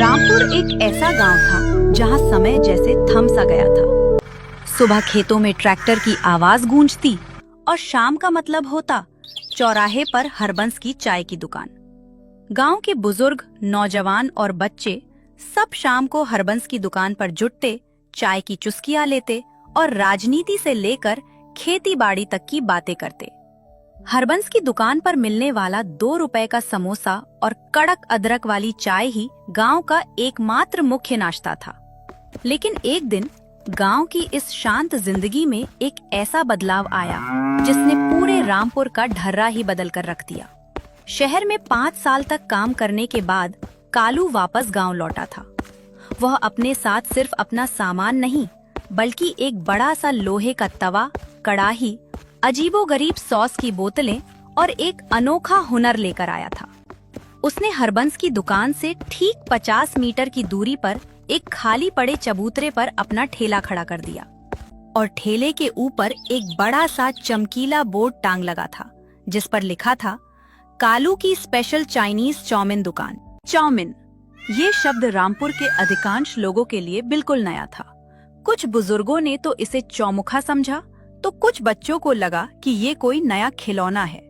रामपुर एक ऐसा गांव था जहां समय जैसे थम सा गया था। सुबह खेतों में ट्रैक्टर की आवाज गूंजती और शाम का मतलब होता चौराहे पर हरबंस की चाय की दुकान। गांव के बुजुर्ग, नौजवान और बच्चे सब शाम को हरबंस की दुकान पर जुटते, चाय की चुस्कियां लेते और राजनीति से लेकर खेती बाड़ी तक की बातें करते। हरबंस की दुकान पर मिलने वाला 2 रुपए का समोसा और कड़क अदरक वाली चाय ही गांव का एकमात्र मुख्य नाश्ता था। लेकिन एक दिन गांव की इस शांत जिंदगी में एक ऐसा बदलाव आया जिसने पूरे रामपुर का ढर्रा ही बदल कर रख दिया। शहर में 5 साल तक काम करने के बाद कालू वापस गांव लौटा था। वह अपने साथ सिर्फ अपना सामान नहीं, बल्कि एक बड़ा सा लोहे का तवा, कड़ाही, अजीबोगरीब सॉस की बोतलें और एक अनोखा हुनर लेकर आया था। उसने हरबंस की दुकान से ठीक 50 मीटर की दूरी पर एक खाली पड़े चबूतरे पर अपना ठेला खड़ा कर दिया और ठेले के ऊपर एक बड़ा सा चमकीला बोर्ड टांग लगा था जिस पर लिखा था, कालू की स्पेशल चाइनीज चाउमीन दुकान। चाउमीन, ये शब्द रामपुर के अधिकांश लोगों के लिए बिल्कुल नया था। कुछ बुजुर्गों ने तो इसे चौमुखा समझा, तो कुछ बच्चों को लगा कि ये कोई नया खिलौना है।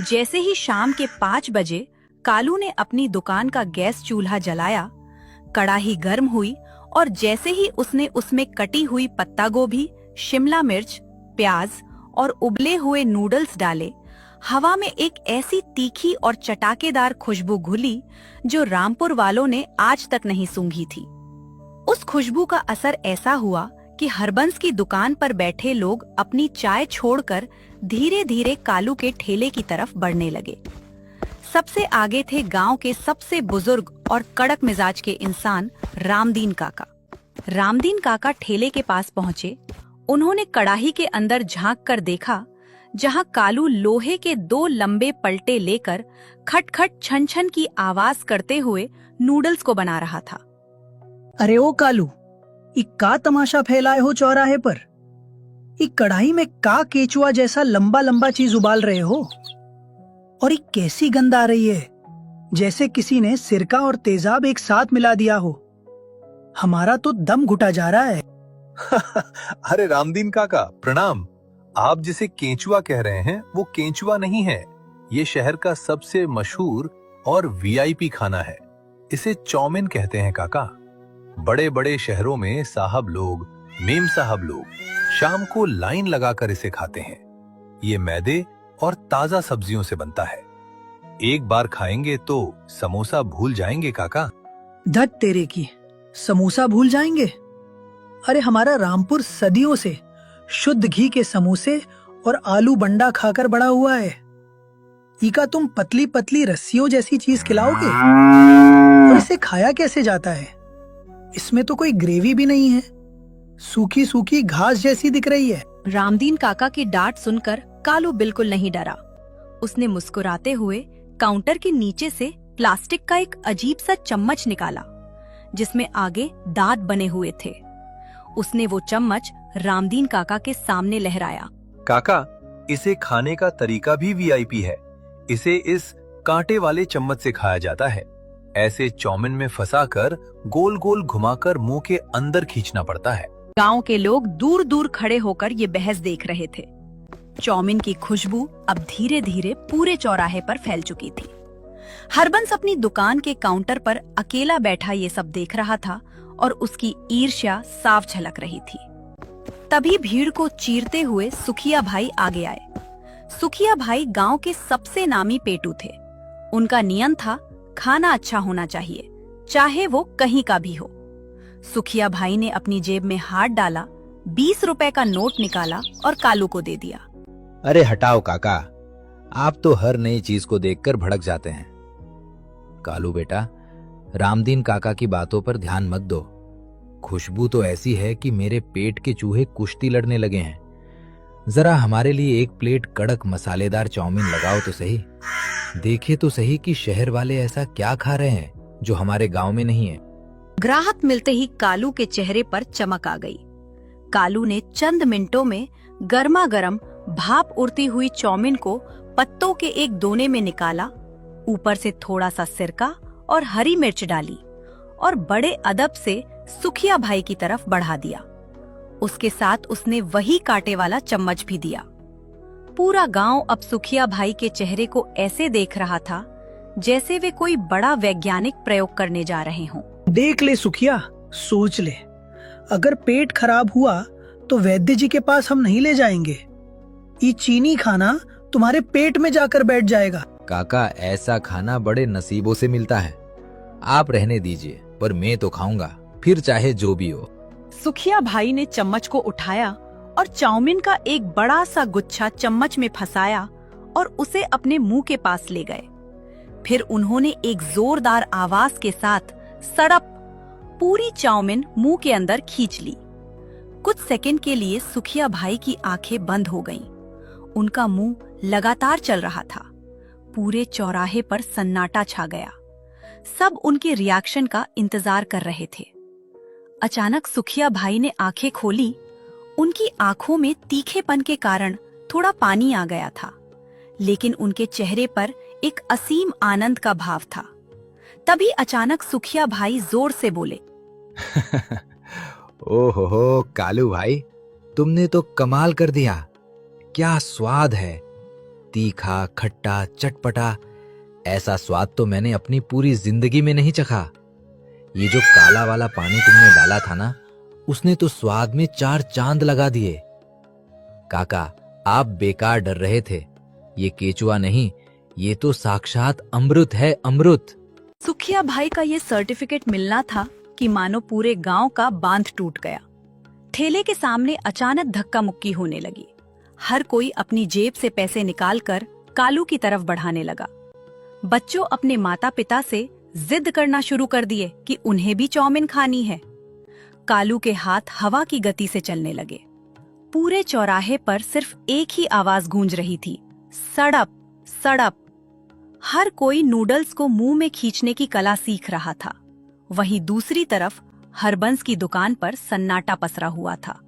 जैसे ही शाम के 5 बजे कालू ने अपनी दुकान का गैस चूल्हा जलाया, कड़ाही गर्म हुई और जैसे ही उसने उसमें कटी हुई पत्ता गोभी, शिमला मिर्च, प्याज और उबले हुए नूडल्स डाले, हवा में एक ऐसी तीखी और चटाकेदार खुशबू घुली जो रामपुर वालों ने आज तक नहीं सूंघी थी। उस खुशबू का असर ऐसा हुआ कि हरबंस की दुकान पर बैठे लोग अपनी चाय छोड़कर धीरे धीरे कालू के ठेले की तरफ बढ़ने लगे। सबसे आगे थे गांव के सबसे बुजुर्ग और कड़क मिजाज के इंसान रामदीन काका। रामदीन काका ठेले के पास पहुंचे। उन्होंने कड़ाही के अंदर झांक कर देखा, जहां कालू लोहे के 2 लंबे पलटे लेकर खटखट छन छन की आवाज करते हुए नूडल्स को बना रहा था। अरे ओ कालू, का तमाशा फैलाए हो चौराहे पर? कढ़ाई में का केचुआ जैसा लंबा लंबा चीज उबाल रहे हो? और कैसी गंध आ रही है, जैसे किसी ने सिरका और तेजाब एक साथ मिला दिया हो। हमारा तो दम घुटा जा रहा है। अरे रामदीन काका, प्रणाम। आप जिसे केंचुआ कह रहे हैं वो केंचुआ नहीं है। ये शहर का सबसे मशहूर और वीआईपी खाना है। इसे चाउमीन कहते हैं काका। बड़े बड़े शहरों में साहब लोग, मेम साहब लोग शाम को लाइन लगाकर इसे खाते हैं। ये मैदे और ताजा सब्जियों से बनता है। एक बार खाएंगे तो समोसा भूल जाएंगे काका। धत तेरे की, समोसा भूल जाएंगे? अरे हमारा रामपुर सदियों से शुद्ध घी के समोसे और आलू बंडा खाकर बड़ा हुआ है। इका तुम पतली पतली रस्सियों जैसी चीज खिलाओगे? और इसे खाया कैसे जाता है? इसमें तो कोई ग्रेवी भी नहीं है, सूखी सूखी घास जैसी दिख रही है। रामदीन काका की डांट सुनकर कालू बिल्कुल नहीं डरा। उसने मुस्कुराते हुए काउंटर के नीचे से प्लास्टिक का एक अजीब सा चम्मच निकाला जिसमें आगे दांत बने हुए थे। उसने वो चम्मच रामदीन काका के सामने लहराया। काका, इसे खाने का तरीका भी वीआईपी है। इसे इस कांटे वाले चम्मच से खाया जाता है। ऐसे चाउमीन में फंसाकर गोल गोल घुमाकर मुंह के अंदर खींचना पड़ता है। गांव के लोग दूर दूर खड़े होकर ये बहस देख रहे थे। चाउमीन की खुशबू अब धीरे धीरे पूरे चौराहे पर फैल चुकी थी। हरबंस अपनी दुकान के काउंटर पर अकेला बैठा ये सब देख रहा था और उसकी ईर्ष्या साफ झलक रही थी। तभी भीड़ को चीरते हुए सुखिया भाई आगे आए। सुखिया भाई गांव के सबसे नामी पेटू थे। उनका नियम था, खाना अच्छा होना चाहिए, चाहे वो कहीं का भी हो। सुखिया भाई ने अपनी जेब में हाथ डाला, 20 रुपए का नोट निकाला और कालू को दे दिया। अरे हटाओ काका, आप तो हर नई चीज को देखकर भड़क जाते हैं। कालू बेटा, रामदीन काका की बातों पर ध्यान मत दो। खुशबू तो ऐसी है कि मेरे पेट के चूहे कुश्ती लड़ने लगे हैं। जरा हमारे लिए एक प्लेट कड़क मसालेदार चाउमीन लगाओ तो सही। देखे तो सही कि शहर वाले ऐसा क्या खा रहे हैं जो हमारे गांव में नहीं है। ग्राहक मिलते ही कालू के चेहरे पर चमक आ गई। कालू ने चंद मिनटों में गर्मा गर्म भाप उड़ती हुई चाउमीन को पत्तों के एक दोने में निकाला, ऊपर से थोड़ा सा सिरका और हरी मिर्च डाली और बड़े अदब से सुखिया भाई की तरफ बढ़ा दिया। उसके साथ उसने वही कांटे वाला चम्मच भी दिया। पूरा गांव अब सुखिया भाई के चेहरे को ऐसे देख रहा था जैसे वे कोई बड़ा वैज्ञानिक प्रयोग करने जा रहे हों। देख ले सुखिया, सोच ले, अगर पेट खराब हुआ तो वैद्य जी के पास हम नहीं ले जाएंगे। ये चीनी खाना तुम्हारे पेट में जाकर बैठ जाएगा। काका, ऐसा खाना बड़े नसीबों से मिलता है। आप रहने दीजिए, पर मैं तो खाऊंगा, फिर चाहे जो भी हो। सुखिया भाई ने चम्मच को उठाया और चाउमीन का एक बड़ा सा गुच्छा चम्मच में फंसाया और उसे अपने मुंह के पास ले गए। फिर उन्होंने एक जोरदार आवाज के साथ सड़प पूरी चाउमीन मुंह के अंदर खींच ली। कुछ सेकंड के लिए सुखिया भाई की आंखें बंद हो गईं। उनका मुंह लगातार चल रहा था। पूरे चौराहे पर सन्नाटा छा गया। सब उनके रिएक्शन का इंतजार कर रहे थे। अचानक सुखिया भाई ने आंखें खोली। उनकी आंखों में तीखेपन के कारण थोड़ा पानी आ गया था, लेकिन उनके चेहरे पर एक असीम आनंद का भाव था। तभी अचानक सुखिया भाई जोर से बोले, ओहो कालू भाई, तुमने तो कमाल कर दिया। क्या स्वाद है, तीखा, खट्टा, चटपटा। ऐसा स्वाद तो मैंने अपनी पूरी जिंदगी में नहीं चखा। ये जो काला वाला पानी तुमने डाला था ना, उसने तो स्वाद में 4 चांद लगा दिए। काका, आप बेकार डर रहे थे। ये केचुआ नहीं, ये तो साक्षात अमृत है, अमृत। सुखिया भाई का ये सर्टिफिकेट मिलना था कि मानो पूरे गांव का बांध टूट गया। ठेले के सामने अचानक धक्का मुक्की होने लगी। हर कोई अपनी जेब से पैसे निकालकर कालू की तरफ बढ़ाने लगा। बच्चों अपने माता पिता से जिद करना शुरू कर दिए कि उन्हें भी चाउमीन खानी है। कालू के हाथ हवा की गति से चलने लगे। पूरे चौराहे पर सिर्फ एक ही आवाज गूंज रही थी, सड़प सड़प। हर कोई नूडल्स को मुंह में खींचने की कला सीख रहा था। वहीं दूसरी तरफ हरबंस की दुकान पर सन्नाटा पसरा हुआ था।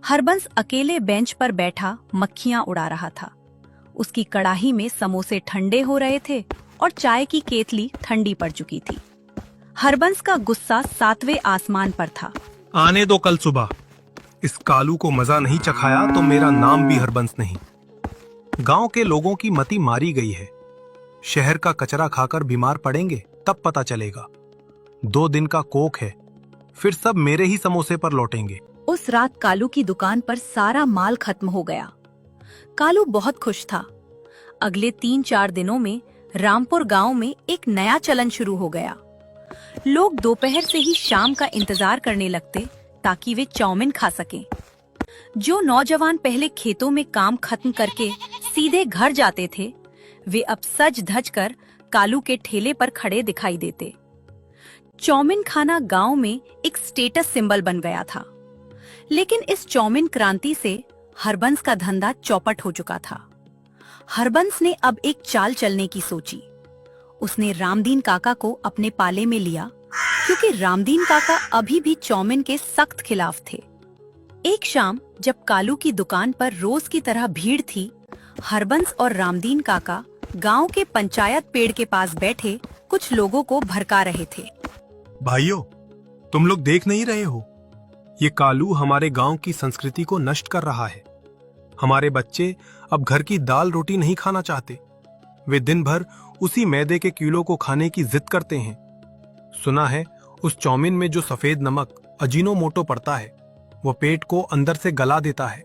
हरबंस अकेले बेंच पर बैठा मक्खियां उड़ा रहा था। उसकी कड़ाही में समोसे ठंडे हो रहे थे और चाय की केतली ठंडी पड़ चुकी थी। हरबंस का गुस्सा 7वें आसमान पर था। आने दो कल सुबह। इस कालू को मजा नहीं चखाया तो मेरा नाम भी हरबंस नहीं। गांव के लोगों की मति मारी गई है। शहर का कचरा खाकर बीमार पड़ेंगे तब पता चलेगा। 2 दिन का कोक है, फिर सब मेरे ही समोसे पर लौटेंगे। उस रात कालू की दुकान पर सारा माल खत्म हो गया। कालू बहुत खुश था। अगले 3-4 दिनों में रामपुर गांव में एक नया चलन शुरू हो गया। लोग दोपहर से ही शाम का इंतजार करने लगते ताकि वे चाउमीन खा सकें। जो नौजवान पहले खेतों में काम खत्म करके सीधे घर जाते थे, वे अब सज धज कर कालू के ठेले पर खड़े दिखाई देते। चाउमीन खाना गांव में एक स्टेटस सिंबल बन गया था। लेकिन इस चाउमीन क्रांति से हरबंस का धंधा चौपट हो चुका था। हरबंस ने अब एक चाल चलने की सोची। उसने रामदीन काका को अपने पाले में लिया, क्योंकि रामदीन काका अभी भी चाउमीन के सख्त खिलाफ थे। एक शाम जब कालू की दुकान पर रोज की तरह भीड़ थी, हरबंस और रामदीन काका गांव के पंचायत पेड़ के पास बैठे कुछ लोगों को भड़का रहे थे। भाइयों, तुम लोग देख नहीं रहे हो? ये कालू हमारे गांव की संस्कृति को नष्ट कर रहा है। हमारे बच्चे अब घर की दाल रोटी नहीं खाना चाहते। वे दिन भर उसी मैदे के कीलों को खाने की जिद करते हैं। सुना है उस चाउमीन में जो सफेद नमक अजीनोमोटो पड़ता है, वो पेट को अंदर से गला देता है।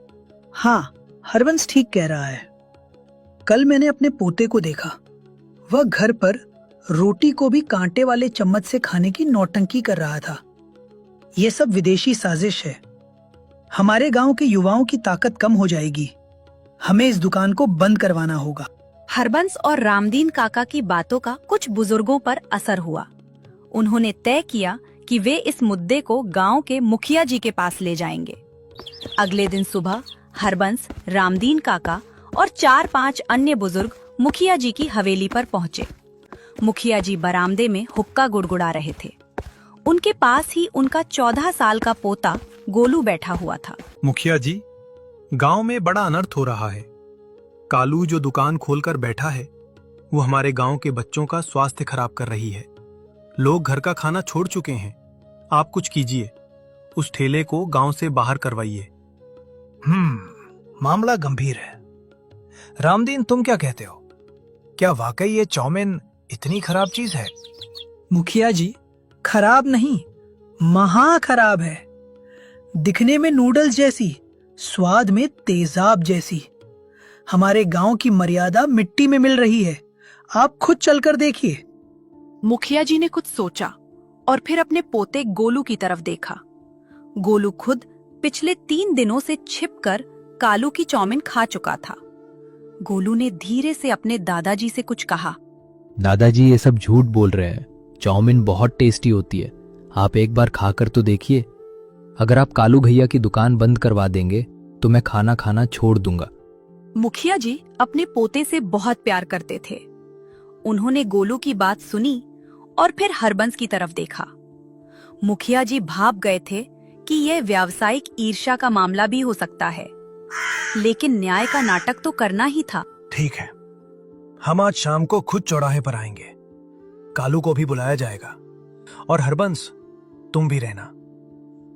हाँ, हरबंस ठीक कह रहा है। कल मैंने अपने पोते को देखा। वह घर पर रोटी को भी कांटे वाले चम्मच से खाने की नौटंकी कर रहा था। ये सब विदेशी साजिश है। हमारे गांव के युवाओं की ताकत कम हो जाएगी। हमें इस दुकान को बंद करवाना होगा। हरबंस और रामदीन काका की बातों का कुछ बुजुर्गों पर असर हुआ। उन्होंने तय किया कि वे इस मुद्दे को गांव के मुखिया जी के पास ले जाएंगे। अगले दिन सुबह हरबंस, रामदीन काका और 4-5 अन्य बुजुर्ग मुखिया जी की हवेली पर पहुंचे। मुखिया जी बरामदे में हुक्का गुड़गुड़ा रहे थे। उनके पास ही उनका 14 साल का पोता गोलू बैठा हुआ था। मुखिया जी, गांव में बड़ा अनर्थ हो रहा है। कालू जो दुकान खोलकर बैठा है, वो हमारे गांव के बच्चों का स्वास्थ्य खराब कर रही है। लोग घर का खाना छोड़ चुके हैं। आप कुछ कीजिए, उस ठेले को गांव से बाहर करवाइए। मामला गंभीर है। रामदीन, तुम क्या कहते हो? क्या वाकई ये चाउमीन इतनी खराब चीज है? मुखिया जी, खराब नहीं, महा खराब है। दिखने में नूडल्स जैसी, स्वाद में तेजाब जैसी। हमारे गांव की मर्यादा मिट्टी में मिल रही है। आप खुद चलकर देखिए। मुखिया जी ने कुछ सोचा और फिर अपने पोते गोलू की तरफ देखा। गोलू खुद पिछले 3 दिनों से छिपकर कालू की चाउमीन खा चुका था। गोलू ने धीरे से अपने दादाजी से कुछ कहा। दादाजी, ये सब झूठ बोल रहे हैं। चाउमीन बहुत टेस्टी होती है, आप एक बार खाकर तो देखिए। अगर आप कालू भैया की दुकान बंद करवा देंगे तो मैं खाना खाना छोड़ दूंगा। मुखिया जी अपने पोते से बहुत प्यार करते थे। उन्होंने गोलू की बात सुनी और फिर हरबंस की तरफ देखा। मुखिया जी भाप गए थे कि यह व्यावसायिक ईर्ष्या का मामला भी हो सकता है, लेकिन न्याय का नाटक तो करना ही था। ठीक है, हम आज शाम को खुद चौराहे पर आएंगे। कालू को भी बुलाया जाएगा और हरबंस, तुम भी रहना।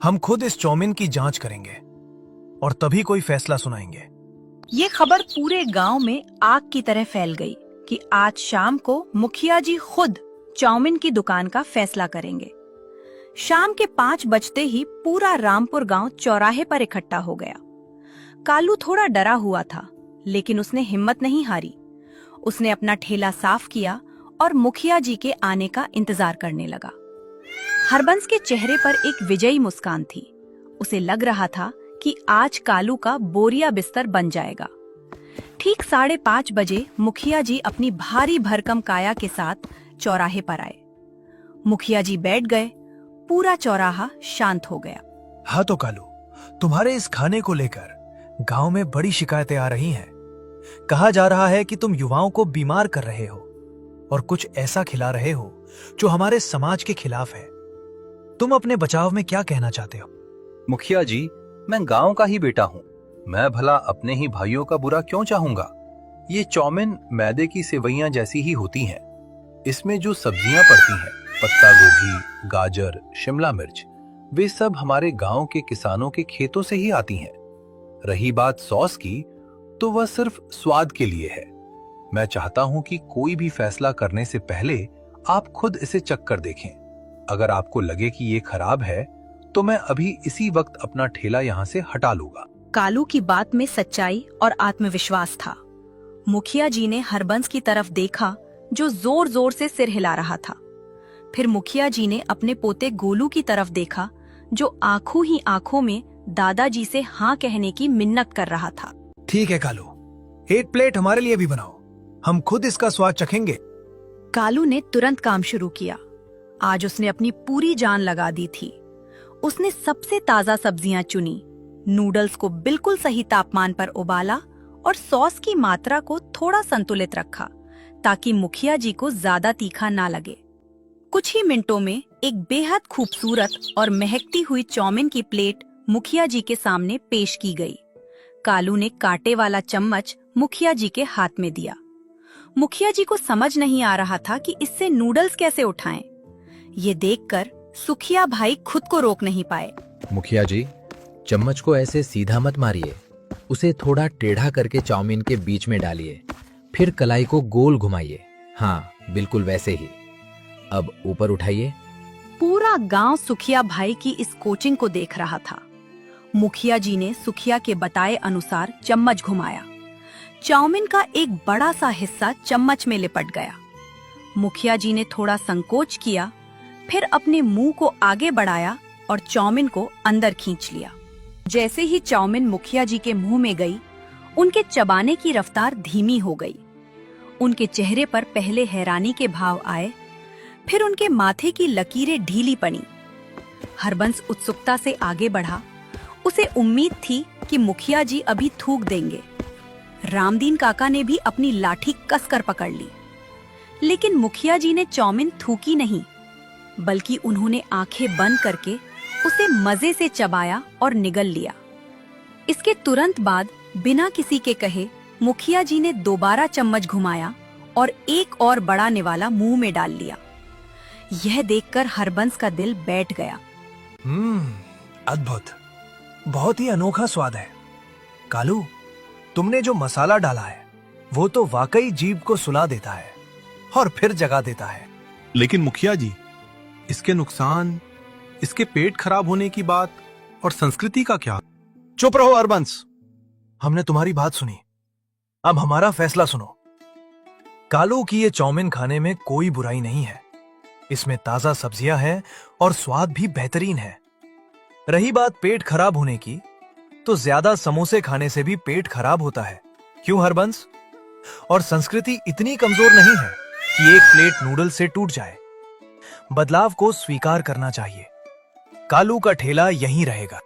हम खुद इस चाउमीन की जांच करेंगे और तभी कोई फैसला सुनाएंगे। ये खबर पूरे गांव में आग की तरह फैल गई कि आज शाम को मुखिया जी खुद चाउमीन की दुकान का फैसला करेंगे। शाम के 5 बजते ही पूरा रामपुर गांव चौराहे पर इकट्ठा हो गया। कालू थोड़ा डरा हुआ था, लेकिन उसने हिम्मत नहीं हारी। उसने अपना ठेला साफ किया और मुखिया जी के आने का इंतजार करने लगा। हरबंस के चेहरे पर एक विजयी मुस्कान थी। उसे लग रहा था कि आज कालू का बोरिया बिस्तर बन जाएगा। ठीक 5:30 बजे मुखिया जी अपनी भारी भरकम काया के साथ चौराहे पर आए। मुखिया जी बैठ गए। पूरा चौराहा शांत हो गया। हाँ तो कालू, तुम्हारे इस खाने को लेकर गांव में बड़ी शिकायतें आ रही हैं। कहा जा रहा है कि तुम युवाओं को बीमार कर रहे हो और कुछ ऐसा खिला रहे हो जो हमारे समाज के खिलाफ है। तुम अपने बचाव में क्या कहना चाहते हो? मुखिया जी, मैं गांव का ही बेटा हूँ। मैं भला अपने ही भाइयों का बुरा क्यों चाहूंगा? ये चाउमीन मैदे की सेवइयां जैसी ही होती हैं। इसमें जो सब्जियां पड़ती हैं, पत्ता गोभी, गाजर, शिमला मिर्च, वे सब हमारे गांव के किसानों के खेतों से ही आती हैं। रही बात सॉस की, तो वह सिर्फ स्वाद के लिए है। मैं चाहता हूं कि कोई भी फैसला करने से पहले आप खुद इसे चख कर देखें। अगर आपको लगे कि ये खराब है, तो मैं अभी इसी वक्त अपना ठेला यहाँ से हटा लूंगा। कालू की बात में सच्चाई और आत्मविश्वास था। मुखिया जी ने हरबंस की तरफ देखा, जो जोर जोर से सिर हिला रहा था। फिर मुखिया जी ने अपने पोते गोलू की तरफ देखा, जो आंखों ही आंखों में दादाजी से हाँ कहने की मिन्नत कर रहा था। ठीक है कालू, एक प्लेट हमारे लिए भी बनाओ, हम खुद इसका स्वाद चखेंगे। कालू ने तुरंत काम शुरू किया। आज उसने अपनी पूरी जान लगा दी थी। उसने सबसे ताजा सब्जियां चुनी, नूडल्स को बिल्कुल सही तापमान पर उबाला और सॉस की मात्रा को थोड़ा संतुलित रखा, ताकि मुखिया जी को ज्यादा तीखा ना लगे। कुछ ही मिनटों में एक बेहद खूबसूरत और महकती हुई चाउमीन की प्लेट मुखिया जी के सामने पेश की गई। कालू ने कांटे वाला चम्मच मुखिया जी के हाथ में दिया। मुखिया जी को समझ नहीं आ रहा था कि इससे नूडल्स कैसे उठाएं। ये देखकर सुखिया भाई खुद को रोक नहीं पाए। मुखिया जी, चम्मच को ऐसे सीधा मत मारिए, उसे थोड़ा टेढ़ा करके चाउमीन के बीच में डालिए, फिर कलाई को गोल घुमाइए। हाँ, बिल्कुल वैसे ही। अब ऊपर उठाइए। पूरा गांव सुखिया भाई की इस कोचिंग को देख रहा था। मुखिया जी ने सुखिया के बताए अनुसार चम्मच घुमाया। चाउमीन का एक बड़ा सा हिस्सा चम्मच में लिपट गया। मुखिया जी ने थोड़ा संकोच किया, फिर अपने मुंह को आगे बढ़ाया और चाउमीन को अंदर खींच लिया। जैसे ही चाउमीन मुखिया जी के मुंह में गई, उनके चबाने की रफ्तार धीमी हो गई। उनके चेहरे पर पहले हैरानी के भाव आए, फिर उनके माथे की लकीरें ढीली पड़ी। हरबंस उत्सुकता से आगे बढ़ा। उसे उम्मीद थी कि मुखिया जी अभी थूक देंगे। रामदीन काका ने भी अपनी लाठी कसकर पकड़ ली, लेकिन मुखिया जी ने चाउमीन थूकी नहीं, बल्कि उन्होंने आंखें बंद करके उसे मजे से चबाया और निगल लिया। इसके तुरंत बाद बिना किसी के कहे मुखिया जी ने दोबारा चम्मच घुमाया और एक और बड़ा निवाला मुंह में डाल लिया। यह देखकर हरबंस का दिल बैठ गया। अद्भुत, बहुत ही अनोखा स्वाद है। कालू, तुमने जो मसाला डाला है वो तो वाकई जीभ को सुला देता है और फिर जगा देता है। लेकिन मुखिया जी, इसके नुकसान, इसके पेट खराब होने की बात और संस्कृति का क्या? चुप रहो हरबंस, हमने तुम्हारी बात सुनी, अब हमारा फैसला सुनो। कालू की ये चाउमीन खाने में कोई बुराई नहीं है। इसमें ताजा सब्जियां हैं और स्वाद भी बेहतरीन है। रही बात पेट खराब होने की, तो ज्यादा समोसे खाने से भी पेट खराब होता है, क्यों हरबंस? और संस्कृति इतनी कमजोर नहीं है कि एक प्लेट नूडल से टूट जाए। बदलाव को स्वीकार करना चाहिए। कालू का ठेला यहीं रहेगा।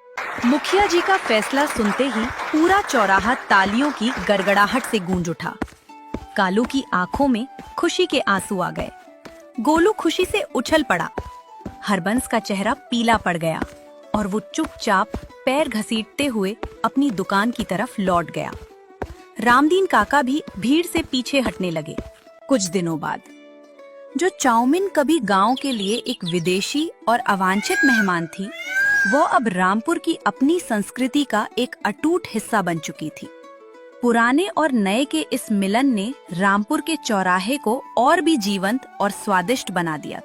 मुखिया जी का फैसला सुनते ही पूरा चौराहा तालियों की गड़गड़ाहट से गूंज उठा। कालू की आंखों में खुशी के आंसू आ गए। गोलू खुशी से उछल पड़ा। हरबंस का चेहरा पीला पड़ गया और वो चुपचाप पैर घसीटते हुए अपनी दुकान की तरफ लौट गया। रामदीन काका भी भीड़ से पीछे हटने लगे। कुछ दिनों बाद जो चाउमीन कभी गांव के लिए एक विदेशी और अवांछित मेहमान थी, वो अब रामपुर की अपनी संस्कृति का एक अटूट हिस्सा बन चुकी थी। पुराने और नए के इस मिलन ने रामपुर के चौराहे को और भी जीवंत और स्वादिष्ट बना दिया।